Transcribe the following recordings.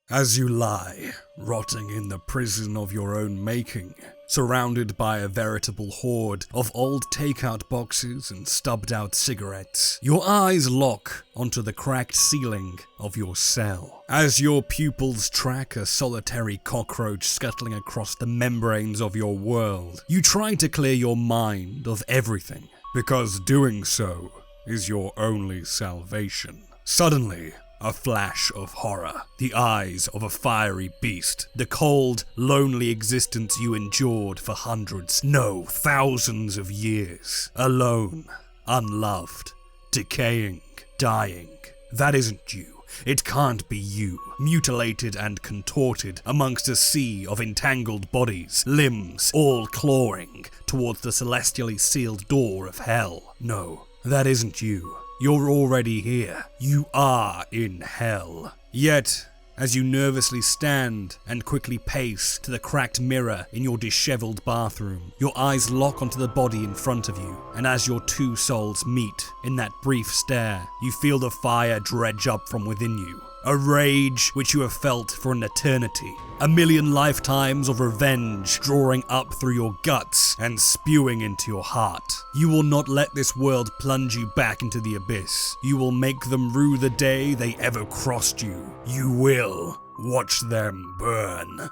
As you lie, rotting in the prison of your own making, surrounded by a veritable horde of old takeout boxes and stubbed-out cigarettes, your eyes lock onto the cracked ceiling of your cell. As your pupils track a solitary cockroach scuttling across the membranes of your world, you try to clear your mind of everything, because doing so is your only salvation. Suddenly, a flash of horror, the eyes of a fiery beast, the cold, lonely existence you endured for hundreds, no, thousands of years. Alone, unloved, decaying, dying. That isn't you. It can't be you, mutilated and contorted amongst a sea of entangled bodies, limbs, all clawing towards the celestially sealed door of hell. No, that isn't you. You're already here. You are in hell. Yet, as you nervously stand and quickly pace to the cracked mirror in your disheveled bathroom, your eyes lock onto the body in front of you, and as your two souls meet in that brief stare, you feel the fire dredge up from within you. A rage which you have felt for an eternity. A million lifetimes of revenge drawing up through your guts and spewing into your heart. You will not let this world plunge you back into the abyss. You will make them rue the day they ever crossed you. You will watch them burn.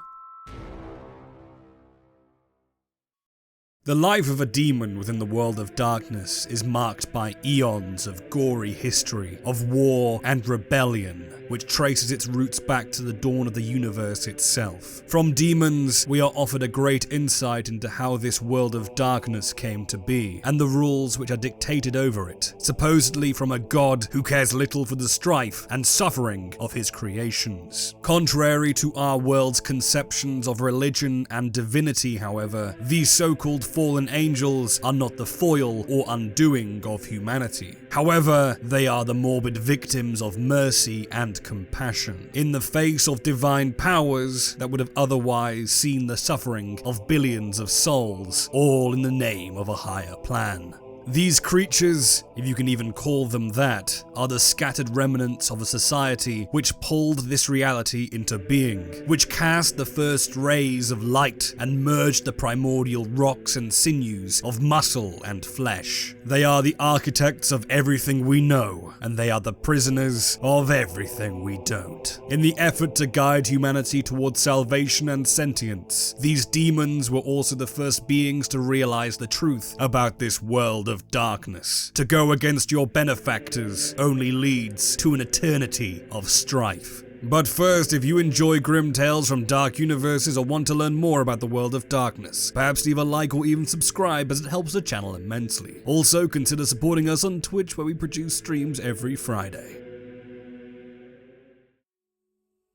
The life of a demon within the world of darkness is marked by eons of gory history, of war and rebellion, which traces its roots back to the dawn of the universe itself. From demons, we are offered a great insight into how this world of darkness came to be, and the rules which are dictated over it, supposedly from a god who cares little for the strife and suffering of his creations. Contrary to our world's conceptions of religion and divinity, however, these so-called fallen angels are not the foil or undoing of humanity. However, they are the morbid victims of mercy and compassion, in the face of divine powers that would have otherwise seen the suffering of billions of souls, all in the name of a higher plan. These creatures, if you can even call them that, are the scattered remnants of a society which pulled this reality into being, which cast the first rays of light and merged the primordial rocks and sinews of muscle and flesh. They are the architects of everything we know, and they are the prisoners of everything we don't. In the effort to guide humanity towards salvation and sentience, these demons were also the first beings to realize the truth about this world of darkness. To go against your benefactors only leads to an eternity of strife. But first, if you enjoy grim tales from dark universes or want to learn more about the world of darkness, perhaps leave a like or even subscribe, as it helps the channel immensely. Also, consider supporting us on Twitch, where we produce streams every Friday.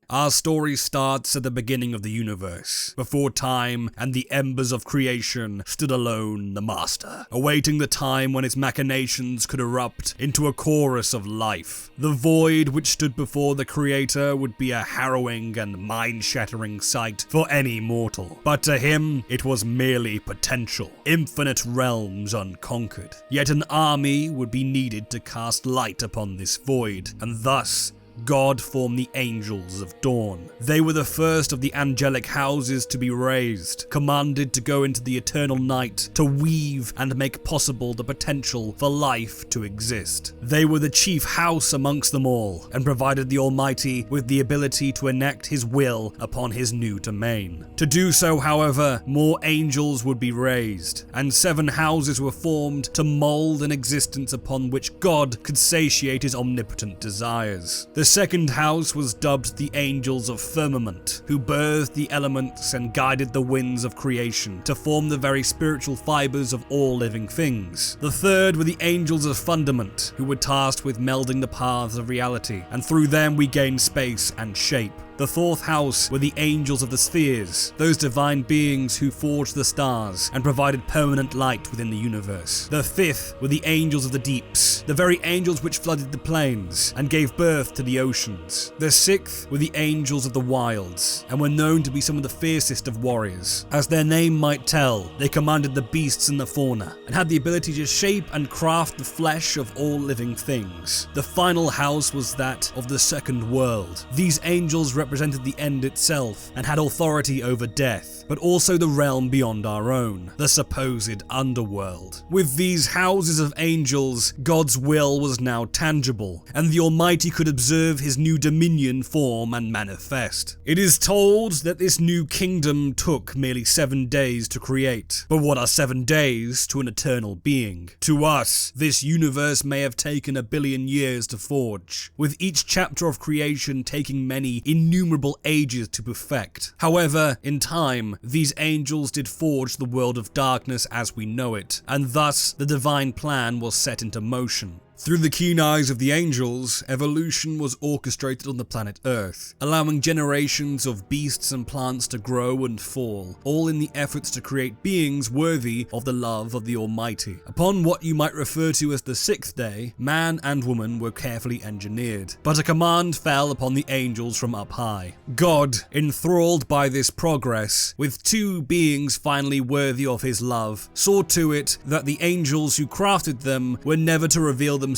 Our story starts at the beginning of the universe, before time and the embers of creation stood alone the master, awaiting the time when its machinations could erupt into a chorus of life. The void which stood before the creator would be a harrowing and mind-shattering sight for any mortal, but to him it was merely potential, infinite realms unconquered. Yet an army would be needed to cast light upon this void, and thus God formed the angels of dawn. They were the first of the angelic houses to be raised, commanded to go into the eternal night to weave and make possible the potential for life to exist. They were the chief house amongst them all, and provided the Almighty with the ability to enact his will upon his new domain. To do so, however, more angels would be raised, and 7 houses were formed to mold an existence upon which God could satiate his omnipotent desires. The second house was dubbed the Angels of Firmament, who birthed the elements and guided the winds of creation to form the very spiritual fibers of all living things. The third were the Angels of Fundament, who were tasked with melding the paths of reality, and through them we gained space and shape. The fourth house were the Angels of the Spheres, those divine beings who forged the stars and provided permanent light within the universe. The fifth were the Angels of the Deeps, the very angels which flooded the plains and gave birth to the oceans. The sixth were the Angels of the Wilds, and were known to be some of the fiercest of warriors. As their name might tell, they commanded the beasts and the fauna, and had the ability to shape and craft the flesh of all living things. The final house was that of the second world. These angels represented represented the end itself and had authority over death, but also the realm beyond our own, the supposed underworld. With these houses of angels, God's will was now tangible, and the Almighty could observe his new dominion form and manifest. It is told that this new kingdom took merely 7 days to create. But what are 7 days to an eternal being? To us, this universe may have taken 1 billion years to forge, with each chapter of creation taking many innumerable ages to perfect. However, in time, these angels did forge the world of darkness as we know it, and thus the divine plan was set into motion. Through the keen eyes of the angels, evolution was orchestrated on the planet Earth, allowing generations of beasts and plants to grow and fall, all in the efforts to create beings worthy of the love of the Almighty. Upon what you might refer to as the 6th day, man and woman were carefully engineered, but a command fell upon the angels from up high. God, enthralled by this progress, with 2 beings finally worthy of his love, saw to it that the angels who crafted them were never to reveal themselves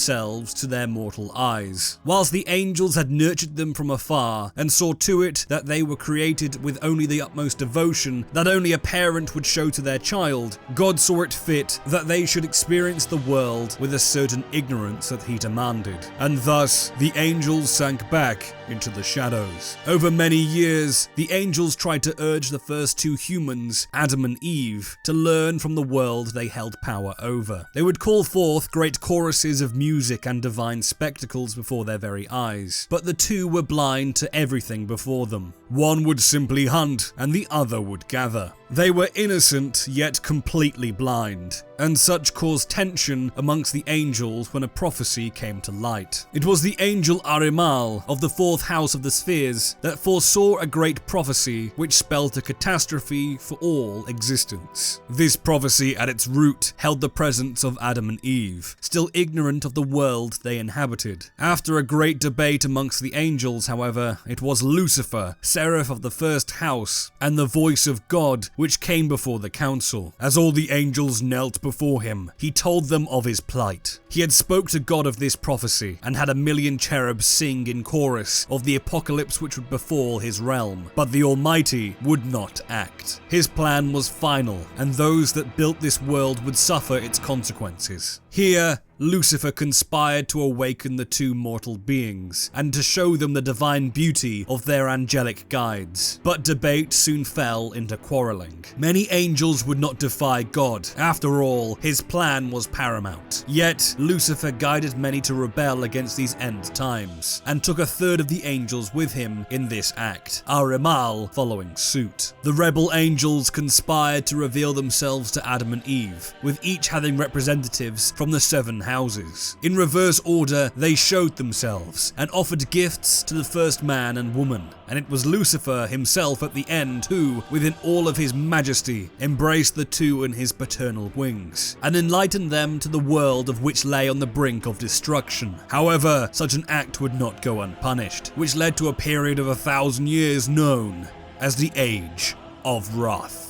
to their mortal eyes. Whilst the angels had nurtured them from afar and saw to it that they were created with only the utmost devotion that only a parent would show to their child, God saw it fit that they should experience the world with a certain ignorance that he demanded. And thus, the angels sank back into the shadows. Over many years, the angels tried to urge the first 2 humans, Adam and Eve, to learn from the world they held power over. They would call forth great choruses of music and divine spectacles before their very eyes, but the 2 were blind to everything before them. One would simply hunt, and the other would gather. They were innocent, yet completely blind, and such caused tension amongst the angels when a prophecy came to light. It was the angel Arimal of the 4th house of the spheres that foresaw a great prophecy which spelled a catastrophe for all existence. This prophecy at its root held the presence of Adam and Eve, still ignorant of the world they inhabited. After a great debate amongst the angels, however, it was Lucifer, seraph of the 1st house, and the voice of God, which came before the council. As all the angels knelt before him, he told them of his plight. He had spoke to God of this prophecy, and had 1,000,000 cherubs sing in chorus of the apocalypse which would befall his realm. But the Almighty would not act. His plan was final, and those that built this world would suffer its consequences. Here, Lucifer conspired to awaken the 2 mortal beings, and to show them the divine beauty of their angelic guides. But debate soon fell into quarreling. Many angels would not defy God. After all, his plan was paramount. Yet, Lucifer guided many to rebel against these end times, and took 1/3 of the angels with him in this act, Arimal following suit. The rebel angels conspired to reveal themselves to Adam and Eve, with each having representatives from the 7 houses. In reverse order, they showed themselves and offered gifts to the first man and woman, and it was Lucifer himself at the end who, within all of his majesty, embraced the 2 in his paternal wings, and enlightened them to the world of which lay on the brink of destruction. However, such an act would not go unpunished, which led to a period of 1,000 years known as the Age of Wrath.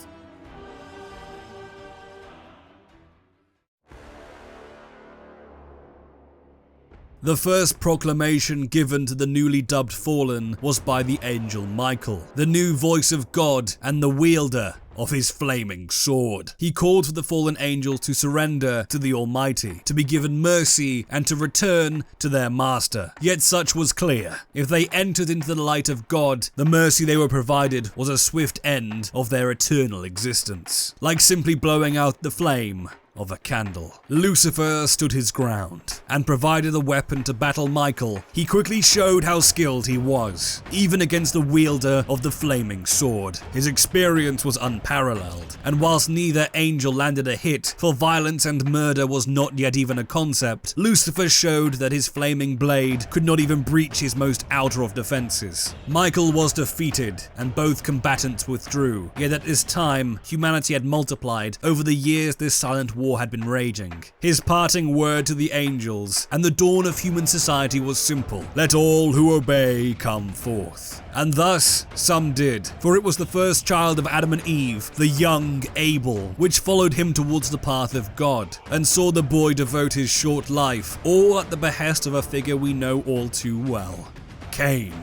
The first proclamation given to the newly dubbed fallen was by the angel Michael, the new voice of God and the wielder of his flaming sword. He called for the fallen angels to surrender to the Almighty, to be given mercy, and to return to their master. Yet such was clear. If they entered into the light of God, the mercy they were provided was a swift end of their eternal existence, like simply blowing out the flame of a candle. Lucifer stood his ground and provided a weapon to battle Michael. He quickly showed how skilled he was, even against the wielder of the flaming sword. His experience was unparalleled, and whilst neither angel landed a hit, for violence and murder was not yet even a concept, Lucifer showed that his flaming blade could not even breach his most outer of defenses. Michael was defeated, and both combatants withdrew. Yet at this time, humanity had multiplied over the years this silent war had been raging. His parting word to the angels and the dawn of human society was simple: let all who obey come forth. And thus, some did, for it was the first child of Adam and Eve, the young Abel, which followed him towards the path of God, and saw the boy devote his short life, all at the behest of a figure we know all too well: Cain,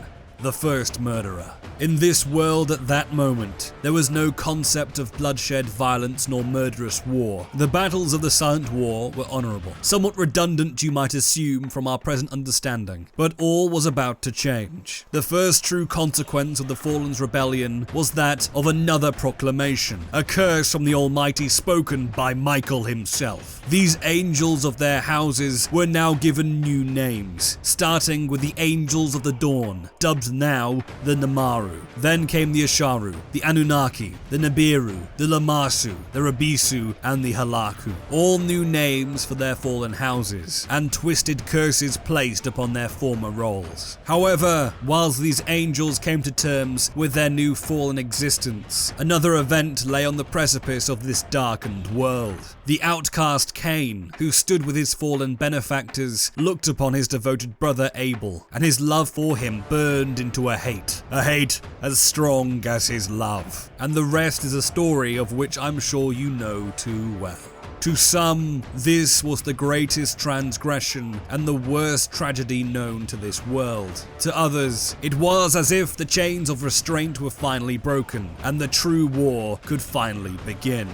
the first murderer. In this world at that moment, there was no concept of bloodshed, violence, nor murderous war. The battles of the Silent War were honorable, somewhat redundant you might assume from our present understanding, but all was about to change. The first true consequence of the Fallen's rebellion was that of another proclamation, a curse from the Almighty spoken by Michael himself. These angels of their houses were now given new names, starting with the Angels of the Dawn, dubbed now the Namaru. Then came the Asharu, the Anunnaki, the Nibiru, the Lamasu, the Rabisu, and the Halaku. All new names for their fallen houses, and twisted curses placed upon their former roles. However, whilst these angels came to terms with their new fallen existence, another event lay on the precipice of this darkened world. The outcast Cain, who stood with his fallen benefactors, looked upon his devoted brother Abel, and his love for him burned into a hate as strong as his love. And the rest is a story of which I'm sure you know too well. To some, this was the greatest transgression and the worst tragedy known to this world. To others, it was as if the chains of restraint were finally broken, and the true war could finally begin.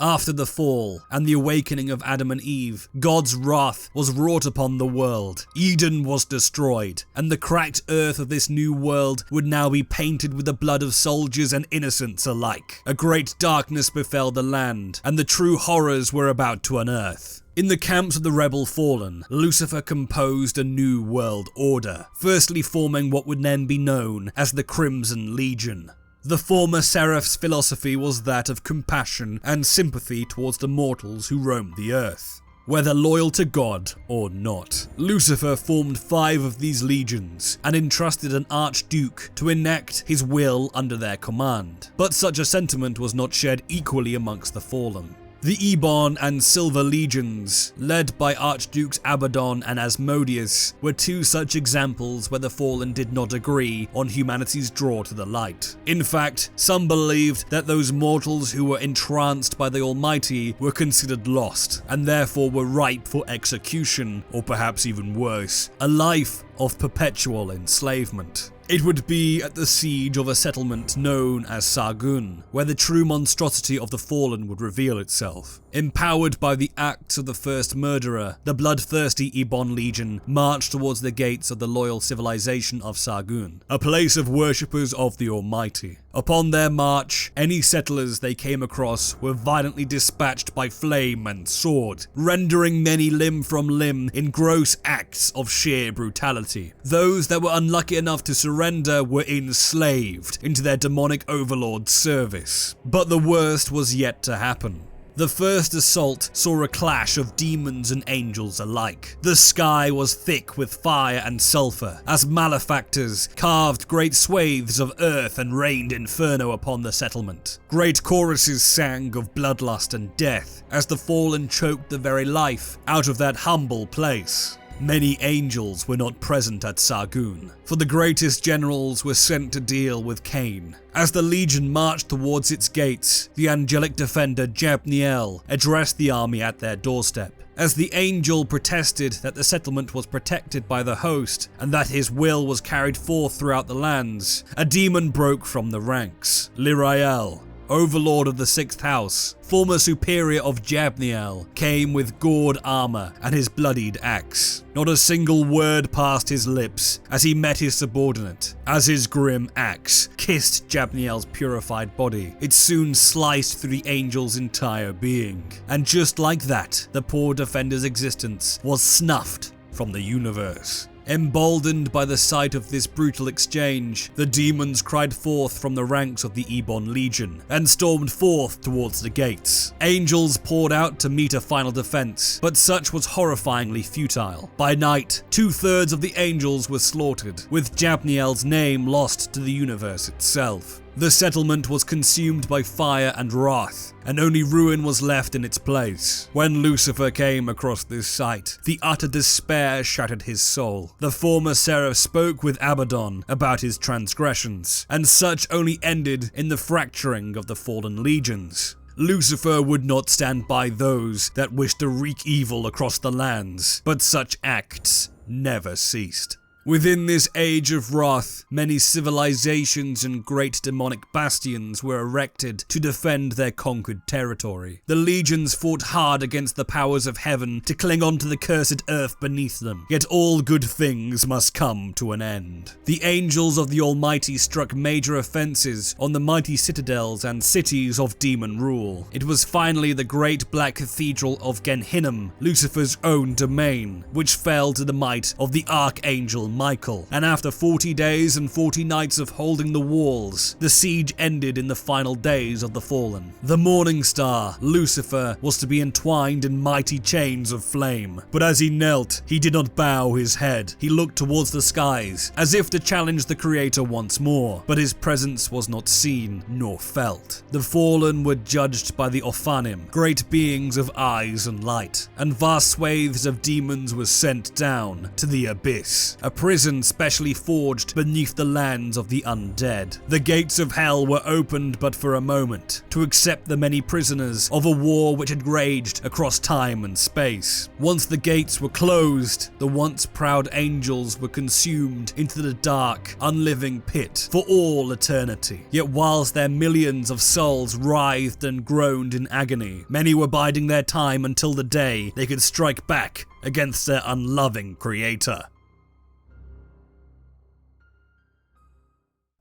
After the fall and the awakening of Adam and Eve, God's wrath was wrought upon the world. Eden was destroyed, and the cracked earth of this new world would now be painted with the blood of soldiers and innocents alike. A great darkness befell the land, and the true horrors were about to unearth. In the camps of the rebel fallen, Lucifer composed a new world order, firstly forming what would then be known as the Crimson Legion. The former seraph's philosophy was that of compassion and sympathy towards the mortals who roamed the earth, whether loyal to God or not. Lucifer formed 5 of these legions and entrusted an archduke to enact his will under their command. But such a sentiment was not shared equally amongst the fallen. The Ebon and Silver Legions, led by Archdukes Abaddon and Asmodeus, were 2 such examples where the Fallen did not agree on humanity's draw to the light. In fact, some believed that those mortals who were entranced by the Almighty were considered lost, and therefore were ripe for execution, or perhaps even worse, a life of perpetual enslavement. It would be at the siege of a settlement known as Sargun, where the true monstrosity of the Fallen would reveal itself. Empowered by the acts of the first murderer, the bloodthirsty Ebon Legion marched towards the gates of the loyal civilization of Sargun, a place of worshippers of the Almighty. Upon their march, any settlers they came across were violently dispatched by flame and sword, rendering many limb from limb in gross acts of sheer brutality. Those that were unlucky enough to surrender were enslaved into their demonic overlord's service. But the worst was yet to happen. The first assault saw a clash of demons and angels alike. The sky was thick with fire and sulfur, as malefactors carved great swathes of earth and rained inferno upon the settlement. Great choruses sang of bloodlust and death, as the fallen choked the very life out of that humble place. Many angels were not present at Sargun, for the greatest generals were sent to deal with Cain. As the legion marched towards its gates, the angelic defender Jabniel addressed the army at their doorstep. As the angel protested that the settlement was protected by the host and that his will was carried forth throughout the lands, a demon broke from the ranks. Lirael, overlord of the 6th house, former superior of Jabniel, came with gored armor and his bloodied axe. Not a single word passed his lips as he met his subordinate. As his grim axe kissed Jabniel's purified body, it soon sliced through the angel's entire being. And just like that, the poor defender's existence was snuffed from the universe. Emboldened by the sight of this brutal exchange, the demons cried forth from the ranks of the Ebon Legion and stormed forth towards the gates. Angels poured out to meet a final defense, but such was horrifyingly futile. By night, 2/3 of the angels were slaughtered, with Jabniel's name lost to the universe itself. The settlement was consumed by fire and wrath, and only ruin was left in its place. When Lucifer came across this sight, the utter despair shattered his soul. The former seraph spoke with Abaddon about his transgressions, and such only ended in the fracturing of the fallen legions. Lucifer would not stand by those that wished to wreak evil across the lands, but such acts never ceased. Within this age of wrath, many civilizations and great demonic bastions were erected to defend their conquered territory. The legions fought hard against the powers of heaven to cling on to the cursed earth beneath them, yet all good things must come to an end. The angels of the Almighty struck major offenses on the mighty citadels and cities of demon rule. It was finally the great black cathedral of Gehinnom, Lucifer's own domain, which fell to the might of the archangel Michael, and after 40 days and 40 nights of holding the walls, the siege ended in the final days of the fallen. The morning star, Lucifer, was to be entwined in mighty chains of flame, but as he knelt, he did not bow his head. He looked towards the skies, as if to challenge the Creator once more, but his presence was not seen nor felt. The fallen were judged by the Ophanim, great beings of eyes and light, and vast swathes of demons were sent down to the abyss, a prison specially forged beneath the lands of the undead. The gates of hell were opened but for a moment, to accept the many prisoners of a war which had raged across time and space. Once the gates were closed, the once proud angels were consumed into the dark, unliving pit for all eternity. Yet whilst their millions of souls writhed and groaned in agony, many were biding their time until the day they could strike back against their unloving Creator.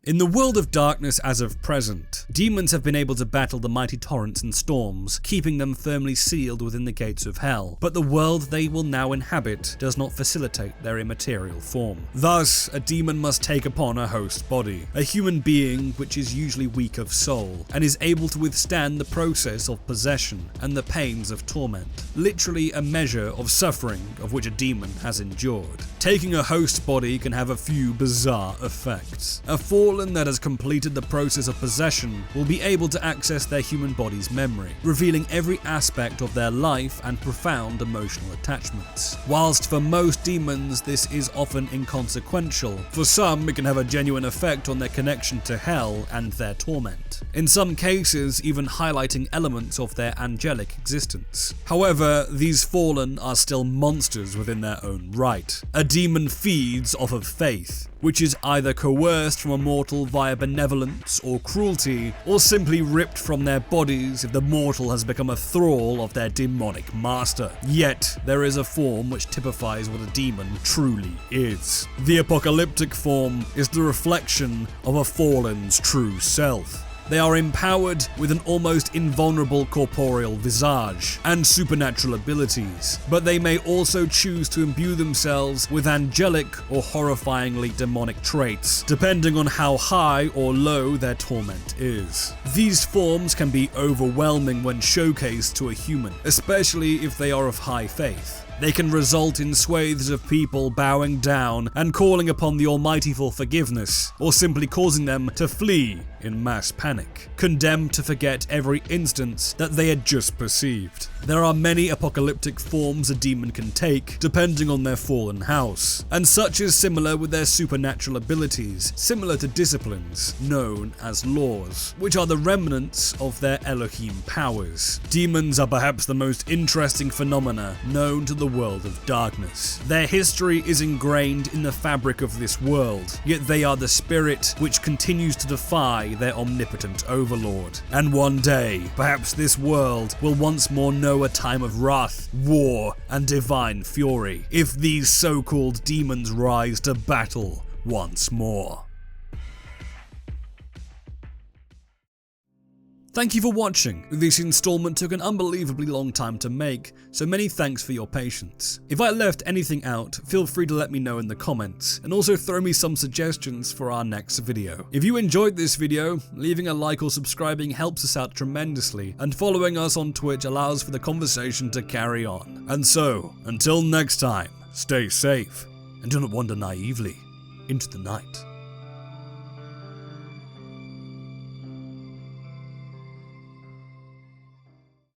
In the world of darkness as of present, demons have been able to battle the mighty torrents and storms, keeping them firmly sealed within the gates of hell, but the world they will now inhabit does not facilitate their immaterial form. Thus, a demon must take upon a host body, a human being which is usually weak of soul, and is able to withstand the process of possession and the pains of torment, literally a measure of suffering of which a demon has endured. Taking a host body can have a few bizarre effects. A fallen that has completed the process of possession will be able to access their human body's memory, revealing every aspect of their life and profound emotional attachments. Whilst for most demons this is often inconsequential, for some it can have a genuine effect on their connection to hell and their torment, in some cases even highlighting elements of their angelic existence. However, these fallen are still monsters within their own right. A demon feeds off of faith, which is either coerced from a mortal via benevolence or cruelty, or simply ripped from their bodies if the mortal has become a thrall of their demonic master. Yet, there is a form which typifies what a demon truly is. The apocalyptic form is the reflection of a fallen's true self. They are empowered with an almost invulnerable corporeal visage and supernatural abilities, but they may also choose to imbue themselves with angelic or horrifyingly demonic traits, depending on how high or low their torment is. These forms can be overwhelming when showcased to a human, especially if they are of high faith. They can result in swathes of people bowing down and calling upon the Almighty for forgiveness, or simply causing them to flee in mass panic, condemned to forget every instance that they had just perceived. There are many apocalyptic forms a demon can take, depending on their fallen house, and such is similar with their supernatural abilities, similar to disciplines known as laws, which are the remnants of their Elohim powers. Demons are perhaps the most interesting phenomena known to the world of darkness. Their history is ingrained in the fabric of this world, yet they are the spirit which continues to defy their omnipotent overlord. And one day, perhaps this world will once more know a time of wrath, war, and divine fury, if these so-called demons rise to battle once more. Thank you for watching. This installment took an unbelievably long time to make, so many thanks for your patience. If I left anything out, feel free to let me know in the comments, and also throw me some suggestions for our next video. If you enjoyed this video, leaving a like or subscribing helps us out tremendously, and following us on Twitch allows for the conversation to carry on. And so, until next time, stay safe, and do not wander naively into the night.